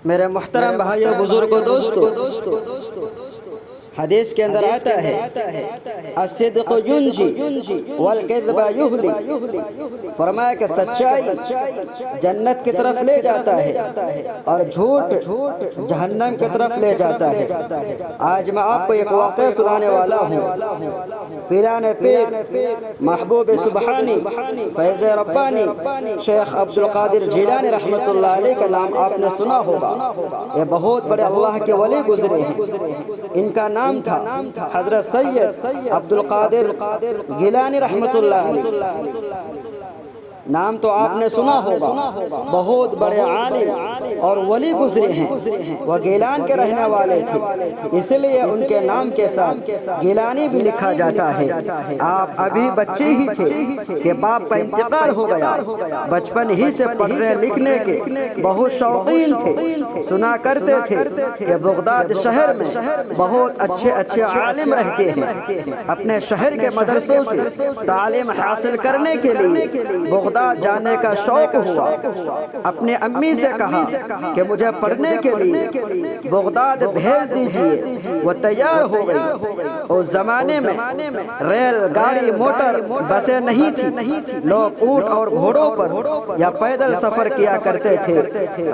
میرے محترم بھائیو بزرگوں دوستو، حدیث کے اندر آتا ہے الصدق ینجی والکذب یہلی، فرمایا کہ سچائی جنت کی طرف لے جاتا ہے اور جھوٹ جہنم کی طرف لے جاتا ہے۔ آج میں آپ کو ایک واقعہ سنانے والا ہوں۔ پیران پیر محبوب سبحانی فیض ربانی شیخ عبدالقادر جیلانی رحمت اللہ علیہ کا نام آپ نے سنا ہوگا۔ یہ بہت بڑے اللہ کے ولی گزرے ہیں۔ ان کا نام تھا حضرت سید عبدالقادر گیلانی رحمت اللہ علیہ۔ نام تو آپ نے سنا ہوگا، بہت بڑے عالم اور ولی گزرے ہیں۔ وہ گیلان کے رہنے والے تھے، اس لیے ان کے نام کے ساتھ گیلانی بھی لکھا جاتا ہے۔ آپ ابھی بچے ہی تھے کہ باپ کا انتقال ہو گیا۔ بچپن ہی سے پڑھنے لکھنے کے بہت شوقین تھے۔ سنا کرتے تھے کہ بغداد شہر میں بہت اچھے عالم رہتے ہیں۔ اپنے شہر کے مدرسوں سے تعلیم حاصل کرنے کے لیے بغداد جانے کا شوق ہوا۔ اپنے امی سے کہا کہ مجھے پڑھنے کے لیے بغداد بھیج دیجیے۔ وہ تیار ہو گئی۔ اس زمانے میں ریل گاڑی موٹر بسیں نہیں تھی، لوگ اونٹ اور گھوڑوں پر یا پیدل سفر کیا کرتے تھے۔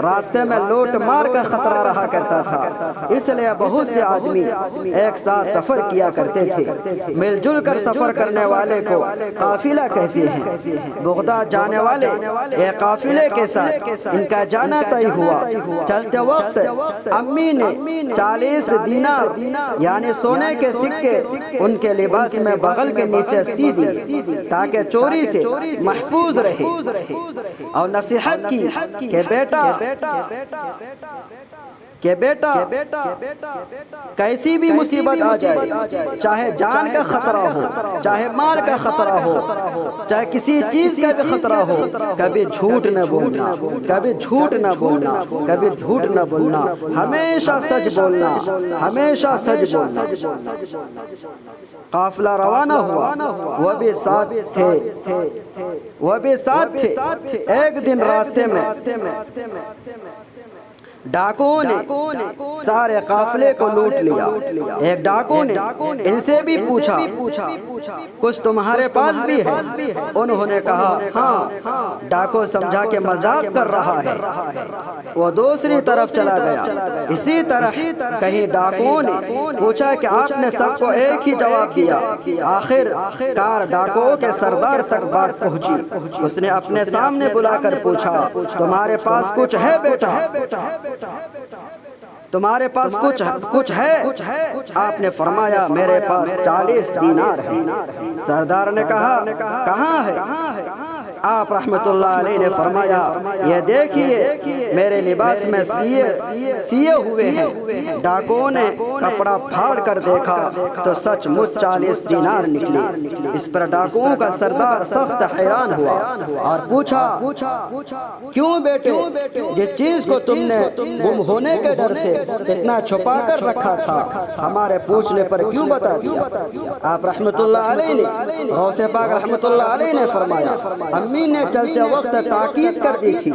راستے میں لوٹ مار کا خطرہ رہا کرتا تھا، اس لیے بہت سے آدمی ایک ساتھ سفر کیا کرتے تھے۔ مل جل کر سفر کرنے والے کو قافلہ کہتے ہیں۔ بغداد جانے والے ایک قافلے کے ساتھ ان کا جانا طے ہوا۔ چلتے وقت امی نے 40 دینار یعنی سونے کے سکے ان کے لباس میں بغل کے نیچے سی دی تاکہ چوری سے محفوظ رہے، اور نصیحت کی کہ بیٹا کیسی بھی مصیبت آ جائے، چاہے جان کا خطرہ ہو، چاہے مال کا خطرہ ہو، چاہے کسی چیز کا بھی خطرہ ہو، کبھی جھوٹ نہ بولنا، کبھی جھوٹ نہ بولنا، کبھی جھوٹ نہ بولنا، ہمیشہ سچ بولنا، ہمیشہ سچ بولنا۔ قافلہ روانہ ہوا، وہ بھی ساتھ تھے۔ ایک دن راستے میں ڈاکوؤں نے سارے قافلے کو لوٹ لیا۔ ایک ڈاکو نے ان سے بھی پوچھا کچھ تمہارے پاس بھی ہے؟ انہوں نے کہا ہاں۔ ڈاکو سمجھا کہ مذاق کر رہا ہے، وہ دوسری طرف چلا گیا۔ اسی طرح کہیں ڈاکوؤں نے پوچھا کہ آپ نے سب کو ایک ہی جواب دیا۔ آخر کار ڈاکوؤں کے سردار تک بات پہنچی۔ اس نے اپنے سامنے بلا کر پوچھا تمہارے پاس کچھ ہے بیٹا؟ تمہارے پاس کچھ ہے؟ آپ نے فرمایا میرے پاس 40 دینار ہے۔ سردار نے کہا کہاں ہے؟ آپ رحمت اللہ علیہ نے فرمایا یہ دیکھیے میرے لباس میں سیے ہوئے ہیں۔ ڈاکوؤں نے کپڑا پھاڑ کر دیکھا تو سچ مچ 40 دینار نکلے۔ اس پر ڈاکوؤں کا سردار سخت حیران ہوا اور پوچھا کیوں بیٹے، جس چیز کو تم نے گم ہونے کے ڈر سے اتنا چھپا کر رکھا تھا ہمارے پوچھنے پر کیوں بتا دیا؟ آپ رحمت اللہ علیہ نے غوث پاک رحمت اللہ علیہ نے فرمایا امی نے چلتے وقت تاکید کر دی تھی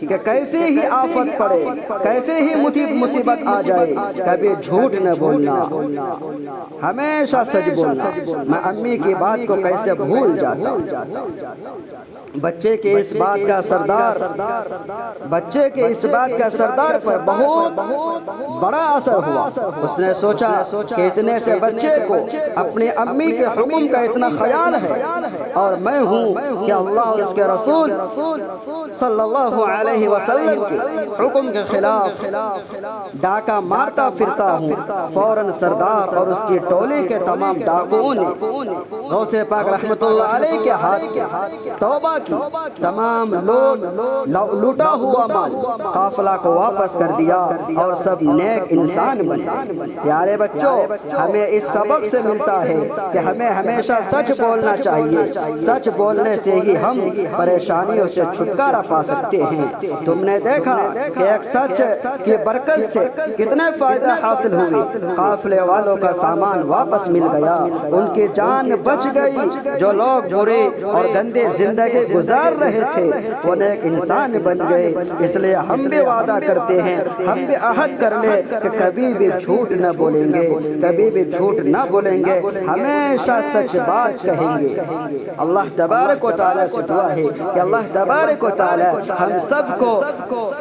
کہ کیسے ہی آفت پڑے، کیسے ہی مصیبت آ جائے، کبھی جھوٹ نہ بولنا، ہمیشہ سچ بولنا۔ میں امی کی بات کو کیسے بھول جاتا۔ بچے کے اس بات کا سردار پر بہت بڑا اثر ہوا۔ اس نے سوچا کہ اتنے سے بچے کو اپنی امی کے حکم کا اتنا خیال ہے، اور میں ہوں کہ اللہ اور اس کے رسول صلی اللہ علیہ وسلم کے حکم کے خلاف ڈاکہ مارتا پھرتا ہوں۔ فوراً سردار اور اس کی ٹولی کے تمام ڈاکوؤں نے غوث پاک رحمت اللہ علیہ کے ہاتھ توبہ کی۔ تمام لوٹا ہوا مال قافلہ کو واپس کر دیا اور سب نیک انسان بنے۔ پیارے بچوں، ہمیں اس سبق سے ملتا ہے کہ ہمیں ہمیشہ سچ بولنا چاہیے۔ سچ بولنے سے ہی ہم پریشانیوں سے چھٹکارا پا سکتے ہیں۔ تم نے دیکھا کہ ایک سچ کی برکت سے کتنے فائدہ حاصل ہوئے۔ قافلے والوں کا سامان واپس مل گیا، ان کی جان بچ گئی۔ جو لوگ برے اور گندے زندگی گزار رہے تھے وہ نیک انسان بن گئے۔ اس لیے ہم بھی وعدہ کرتے ہیں، ہم بھی عہد کر لیں کہ کبھی بھی جھوٹ نہ بولیں گے، کبھی بھی جھوٹ نہ بولیں گے، ہمیشہ سچ بات کہیں گے۔ اللہ تبارک و تعالیٰ سے دعا ہے کہ اللہ تبارک و تعالیٰ ہم سب کو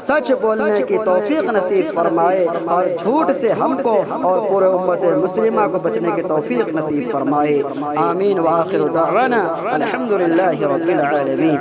سچ بولنے کی توفیق نصیب فرمائے اور جھوٹ سے ہم کو اور پورے امت مسلمہ کو بچنے کی توفیق نصیب فرمائے۔ آمین وآخر دعوانا الحمدللہ رب العالمین۔